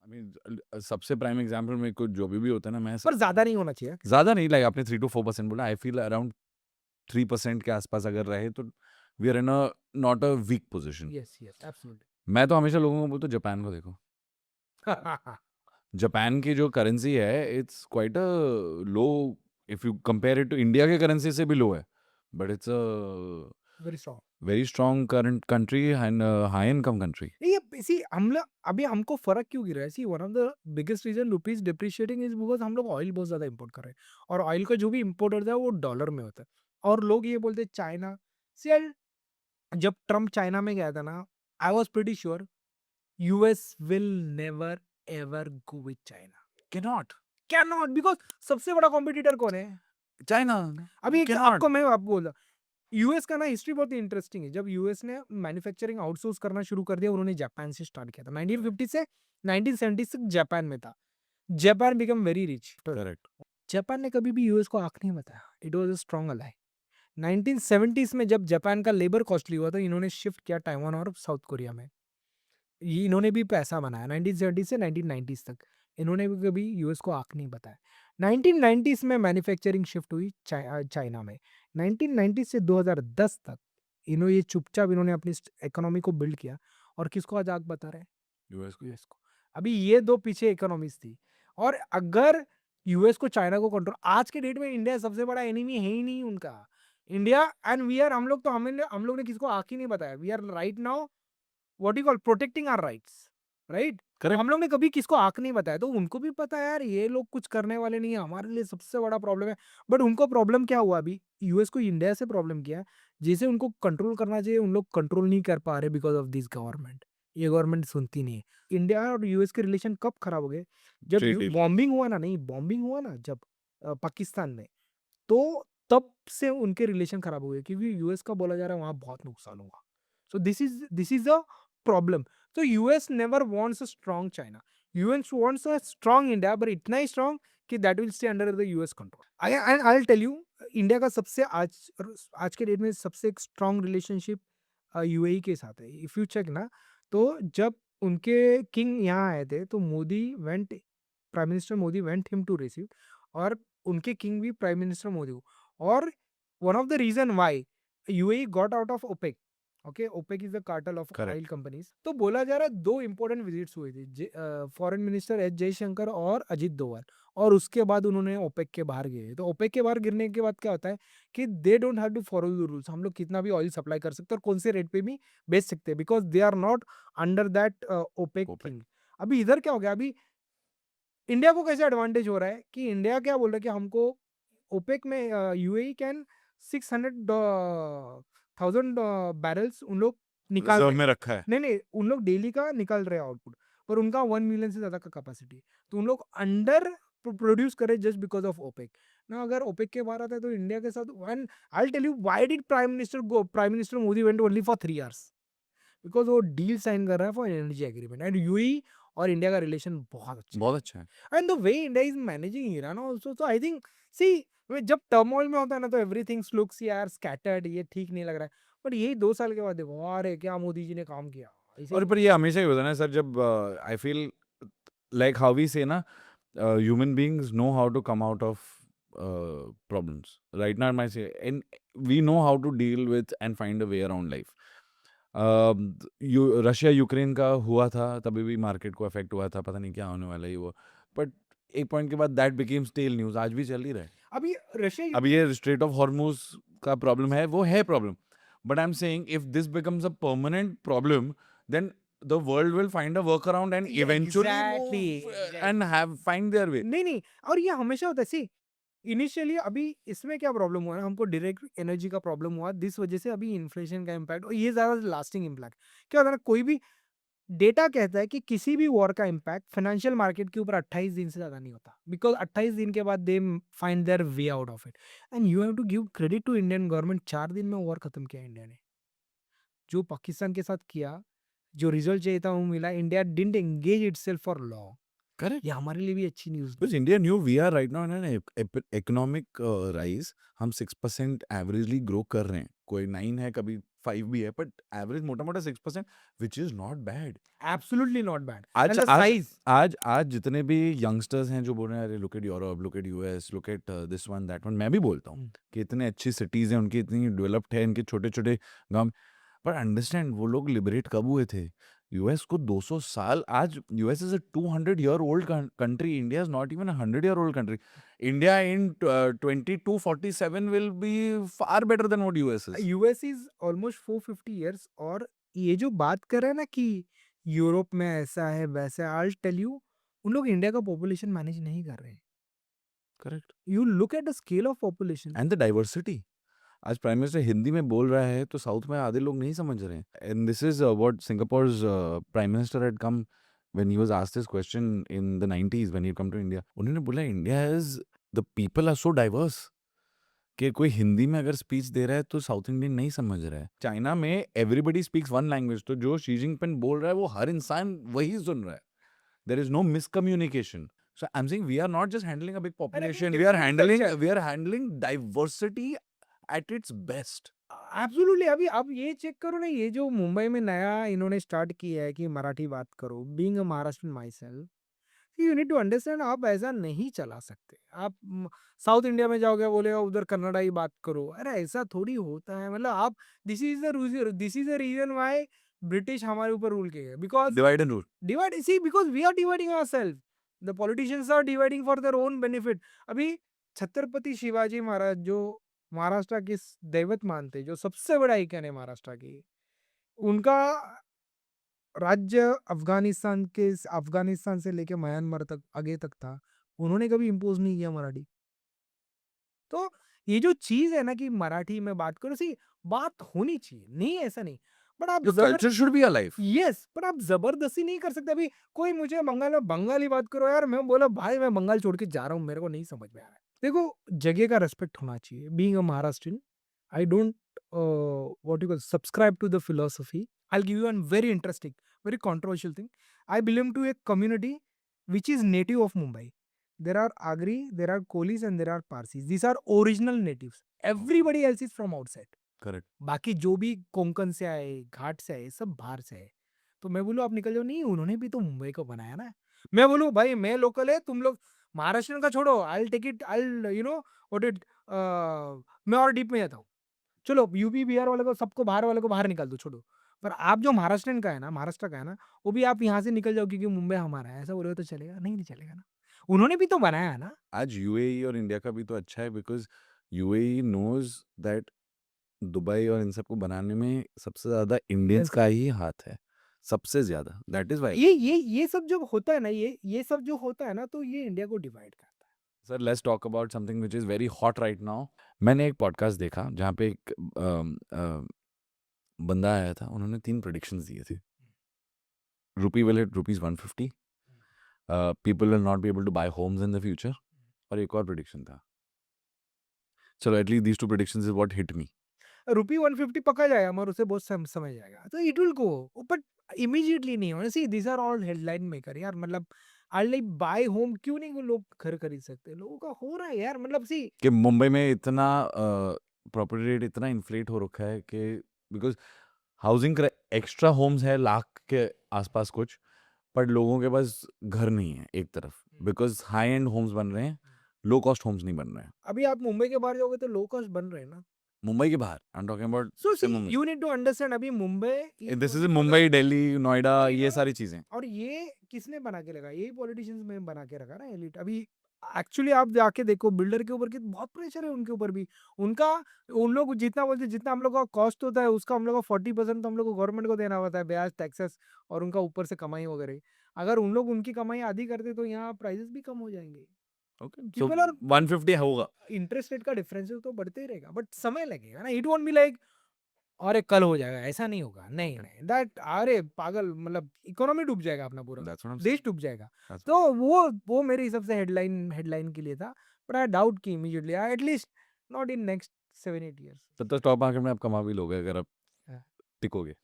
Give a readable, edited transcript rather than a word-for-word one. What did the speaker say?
I mean सबसे prime example मेरे को जो भी होता है ना, मैं पर ज़्यादा नहीं होना चाहिए। ज़्यादा नहीं, लाइक आपने 3 टू 4% बोला, आई फील अराउंड 3% के आसपास अगर रहे तो we are in a not a weak position. Yes, yes, absolutely. मैं तो हमेशा लोगों को बोलता हूँ जापान को देखो। जापान की जो करेंसी है it's quite a low, if you compare it to India के करेंसी से भी लो है, but it's a very strong. Very strong current country and high income country. ये सी हम लोग अभी हमको फ़र्क क्यों गिर रहा है? See one of the biggest reason rupees depreciating is because हम लोग ऑयल बहुत ज़्यादा इम्पोर्ट कर रहे हैं और ऑयल का जो भी इम्पोर्ट होता है वो डॉलर में होता है और लोग ये बोलते हैं चाइना। सी यार, जब ट्रम्प चाइना में गया था ना, I was pretty sure US will never ever go with China. Can not. Can not, because सबसे बड़ा कॉम्पिटिटर कौन है? चाइना। अभी एक कैन नॉट। आपको मैं आप बोल यूएस का ना हिस्ट्री बहुत ही इंटरेस्टिंग है। जब यूएस ने मैन्युफैक्चरिंग आउटसोर्स करना शुरू कर दिया, उन्होंने जापान से स्टार्ट किया था। 1950 से 1976 जापान में था। Japan become very rich. Correct. Japan ने कभी भी यूएस को आँख नहीं बताया। It was a strong ally. 1970s में जब जापान का लेबर कॉस्टली हुआ, तो इन्होंने शिफ्ट किया ताइवान और साउथ कोरिया में। ये इन्होंने भी पैसा बनाया 1970 से 1990s तक। इन्होंने भी कभी यूएस को आँख नहीं बताया। 1990s में मैन्युफैक्चरिंग शिफ्ट हुई चाइना में। 1990 से 2010 तक ये चुपचाप इन्होंने अपनी इकोनॉमी को बिल्ड किया और किसको आज आँख बता रहे हैं? यूएस को। यूएस को। अभी ये 2 पीछे इकोनॉमीज़ थी और अगर यूएस को चाइना को कंट्रोल, आज के डेट में इंडिया सबसे बड़ा एनिमी है ही नहीं उनका। इंडिया एंड वी आर हम लोग ने किसको आँख ही नहीं बताया। We are right now what you call protecting our rights, right? तो करेक्ट। हम लोग ने कभी किसको आँख नहीं बताया, तो उनको भी पता है यार ये लोग कुछ करने वाले नहीं है, हमारे लिए सबसे बड़ा प्रॉब्लम है। बट उनको प्रॉब्लम क्या हुआ अभी? यूएस को इंडिया से प्रॉब्लम क्या है? जिसे उनको कंट्रोल करना चाहिए, उन लोग कंट्रोल नहीं कर पा रहे बिकॉज़ ऑफ दिस गवर्नमेंट। ये गवर्नमेंट सुनती नहीं है। इंडिया और यूएस के रिलेशन कब खराब हो गए? जब ट्रेड यू डील। बॉम्बिंग हुआ ना, नहीं बॉम्बिंग हुआ ना जब पाकिस्तान में, तो तब से उनके रिलेशन खराब हो गए क्योंकि यूएस का बोला जा रहा है वहाँ बहुत नुकसान हुआ। So this is a problem. So US never wants a strong China. US wants a strong India, but इतना ही strong कि that will stay under the US control. And I'll tell you, India का सबसे आज के date में सबसे एक strong relationship UAE के साथ है। इफ यू चेक ना, तो जब उनके किंग यहाँ आए थे तो prime minister Modi went him to receive और उनके किंग भी प्राइम मिनिस्टर मोदी को। और one of the reason why UAE got out of OPEC, okay, OPEC is the cartel of oil correct. Companies, तो बोला जा रहा है 2 इंपॉर्टेंट विजिट्स हुई थी, फॉरेन मिनिस्टर एस जयशंकर और अजित डोभाल, और उसके बाद उन्होंने ओपेक के बाहर गए। तो ओपेक के बाहर गिरने के बाद क्या होता है कि they don't have to follow the rules. हम लोग कितना भी ऑयल सप्लाई कर सकते हैं और कौन से रेट पे भी बेच सकते हैं because they are not under that OPEC OPEC. Thing. अभी इधर क्या हो गया? अभी इंडिया को कैसे एडवांटेज हो रहा है कि इंडिया क्या बोल रहा है कि हमको ओपेक में यूएई कैन 600,000 बैरल्स उन लोग निकाल रिजर्व रहे में हैं। रखा है। नहीं नहीं, उन लोग डेली का निकाल रहे हैं आउटपुट, पर उनका 1 मिलियन से ज्यादा का कैपेसिटी है, तो उन लोग अंडर प्रोड्यूस करे जस्ट बिकॉज ऑफ ओपेक ना। अगर ओपेक के बाहर आता है तो इंडिया के साथ one, I tell you why did prime minister Modi went only for 3 hours, because वो डील साइन कर रहा है for energy agreement. And UAE और इंडिया का रिलेशन बहुत अच्छा है। बहुत अच्छा है। And the way India is managing Iran also, तो आई थिंक सी जब टर्मोइल में होता है ना तो एवरीथिंग लुक्स यार स्कैटर्ड, ये ठीक नहीं लग रहा है। बट यही 2 साल के बाद देखो, अरे क्या मोदी जी ने काम किया, ऐसे और ही। पर ये हमेशा ही होता है ना सर, जब I feel like how we say ना, human beings know how to come out of problems. Right now, I say, and we know how to deal with and find a way around life. Russia Ukraine का हुआ था, तभी भी market को affect हुआ था, पता नहीं क्या होने वाला है वो, बट एक पॉइंट के बाद दैट बिकेम स्टेल न्यूज, आज भी चल ही रहा है। अभी रशिया अब ये स्ट्रेट ऑफ हॉर्मुज का प्रॉब्लम है, वो है problem, but I am saying if this becomes a permanent problem, then the world will find a workaround and eventually exactly move exactly and have find their way. नहीं नहीं, और ये हमेशा होता है। सी इनिशियली अभी इसमें क्या प्रॉब्लम हुआ ना, हमको डायरेक्ट एनर्जी का प्रॉब्लम हुआ, जिस वजह से अभी इन्फ्लेशन का इम्पैक्ट, और ये ज्यादा लास्टिंग इम्पैक्ट क्या होता है ना, कोई भी डेटा कहता है कि किसी भी वॉर का इम्पैक्ट फाइनेंशियल मार्केट के ऊपर 28 दिन से ज्यादा नहीं होता, बिकॉज 28 दिन के बाद they find their way out of it. And you have to give credit to Indian government, 4 दिन में वॉर खत्म किया इंडिया ने। जो पाकिस्तान के साथ किया, जो रिजल्ट चाहिए था वो मिला। India didn't engage itself for long. Correct. ये हमारे लिए भी अच्छी न्यूज Because नहीं। India knew we are right now in an economic rise. हम 6% एवरेजली ग्रो कर रहे हैं, कोई 9 है, कभी 5 भी है, but average मोटा-मोटा 6%, which is not bad. Absolutely not bad. आज And the आज size. आज जितने भी यंगस्टर्स हैं जो बोल रहे हैं अरे look at Europe, look at US, look at this one that one, मैं भी बोलता हूँ कि इतनी अच्छी सिटीज हैं उनकी, इतनी डेवलप्ड है, इनके छोटे-छोटे गाँव, पर अंडरस्टैंड वो लोग लिबरेट कब हुए थे? यूएस को 200 साल, आज US is a 200 year old country, India is not even a 100 year old country. India in 2247 will be far better than what US is. US is almost 450 years. और ये जो बात कर रहे हैं ना कि यूरोप में ऐसा है वैसा है, आई टेल यू, उन लोग इंडिया का पॉपुलेशन मैनेज नहीं कर रहे हैं. Correct. You look at the scale of population. And the diversity. आज प्राइम मिनिस्टर हिंदी में बोल रहा है तो साउथ में आधे लोग नहीं समझ रहे हैं. And this is what Singapore's prime minister had come when he was asked this question in the 90s when he came to India. उन्होंने बोला India is, the people are so diverse कि कोई हिंदी में अगर स्पीच दे रहा है तो south Indian नहीं समझ रहा है. चाइना में एवरीबडी स्पीक्स वन लैंग्वेज, तो जो शी जिनपिंग बोल रहा है वो हर इंसान वही सुन रहा है. There is no miscommunication. So I'm saying we are not just handling a big population, we are handling diversity at its best. Absolutely. अभी आप ये चेक करो ना, ये जो मुंबई में नया इन्होंने स्टार्ट किया है कि मराठी बात करो, being a Maharashtrian myself, you need to understand, आप ऐसा नहीं चला सकते. आप साउथ इंडिया में जाओगे, बोलेगा उधर कन्नड़ा ही बात करो. अरे ऐसा थोड़ी होता है. मतलब आप, this is the reason why British हमारे ऊपर रूल किए, because Divide and rule. Divide, see, because we are dividing ourselves. The politicians are dividing for their own benefit. अभी छत्रपति शिवाजी महाराज जो महाराष्ट्र की दैवत मानते, जो सबसे बड़ा आइकन है महाराष्ट्र की, उनका राज्य अफगानिस्तान से लेके म्यांमार तक आगे तक था. उन्होंने कभी इम्पोज नहीं किया मराठी. तो ये जो चीज है ना कि मराठी में बात करो, सी, बात होनी चाहिए, नहीं ऐसा नहीं, बट आप Your culture should be alive. Yes, पर आप जबरदस्ती नहीं कर सकते. अभी कोई मुझे बंगाल में बंगाली बात करो यार, मैं बोला भाई मैं बंगाल छोड़ के जा रहा हूँ, मेरे को नहीं समझ में आ रहा है. देखो, जगह का रेस्पेक्ट होना चाहिए. Being a Maharashtrian, I don't what you call subscribe to the philosophy. I will give you one very interesting, very controversial thing. I belong to a community which is native of Mumbai. There are Agri, there are Kolis and there are Parsis. These are original natives. Everybody else is from outside. Correct. बाकी जो भी कोंकण से आए, घाट से आए, सब बाहर से आए. तो मैं बोलूँ आप निकल जाओ, नहीं उन्होंने भी तो मुंबई को बनाया ना. मैं बोलूँ भाई मैं लोकल है, तुम लोग महाराष्ट्र का छोड़ो, I take it, I you know what it, मैं और डीप में जाता हूँ. चलो यूपी बिहार वाले को, सबको बाहर वाले को बाहर निकाल दो, छोड़ो. पर आप जो महाराष्ट्र का है ना, महाराष्ट्र का है ना, वो भी आप यहाँ से निकल जाओ क्योंकि मुंबई हमारा है, ऐसा बोलोगे तो चलेगा? नहीं, नहीं चलेगा ना. उन्होंने भी तो बनाया है ना. आज यूएई और इंडिया का भी तो अच्छा है, because UAE knows that Dubai और इन सबको बनाने में सबसे ज्यादा इंडियंस का ही हाथ है, सबसे ज्यादा. That is why. ये सब जो होता है ना, ये सब जो होता है ना, तो ये इंडिया को डिवाइड करता है. Sir let's talk about something which is very hot right now. मैंने एक पॉडकास्ट देखा जहाँ पे एक बंदा आया था, उन्होंने 3 प्रेडिक्शंस दिए थे. Rupee will hit rupees 150, people will not be able to buy homes in the future, और एक और प्रेडिक्शन था. चलो at least these 2 predictions is what hit me. Rupee 150 पका जाएगा, मगर उसे बहुत समझ जाएगा, तो it will go. But immediately नहीं होना. See, this are all headline maker यार. मतलब आई लाइक बाय होम, क्यों नहीं वो लोग घर खरीद सकते? लोगों का हो रहा है यार. मतलब सी, कि मुंबई में इतना प्रॉपर्टी रेट इतना इन्फ्लेट हो रखा है कि बिकॉज हाउसिंग एक्स्ट्रा होम्स है लाख के आसपास कुछ, पर लोगों के पास घर नहीं है एक तरफ, बिकॉज हाई एंड होम्स बन रहे हैं, लो कॉस्ट होम्स नहीं बन रहे हैं. अभी आप मुंबई के बाहर जाओगे तो लो कॉस्ट बन रहे हैं ना. मुंबई के बाहर I am talking about so see, you need to understand, अभी मुंबई, दिस इज मुंबई, दिल्ली, नोएडा, ये सारी चीजें. और ये किसने बना के रखा? यही पॉलिटिशियंस में बना के रखा ना, एलिट. अभी एक्चुअली आप जाके देखो, बिल्डर के ऊपर की बहुत प्रेशर है, उनके ऊपर भी. उनका, उन लोग जितना बोलते, जितना हम लोग का कॉस्ट होता है उसका हम लोग का 40% तो हम लोग को गवर्नमेंट को देना होता है, ब्याज, टैक्सेस और उनका ऊपर से कमाई वगैरह. अगर उन लोग उनकी कमाई आधी करते तो यहाँ प्राइसेस भी कम हो जाएंगे. ओके, सो People are- 150 होगा. इंटरेस्ट रेट का डिफरेंस तो बढ़ते ही रहेगा, बट समय लगेगा ना. इट वोंट बी लाइक अरे कल हो जाएगा, ऐसा नहीं होगा. नहीं नहीं, दैट, अरे पागल, मतलब इकोनॉमी डूब जाएगा अपना पूरा, That's what I'm देश saying. डूब जाएगा. That's तो वो मेरे हिसाब से हेडलाइन के लिए था. बट आई डाउट कि immediately, at least not in next 7-8 years. तब तक स्टॉक मार्केट में आप कमा भी लोगे अगर आप हाँ. टिकोगे.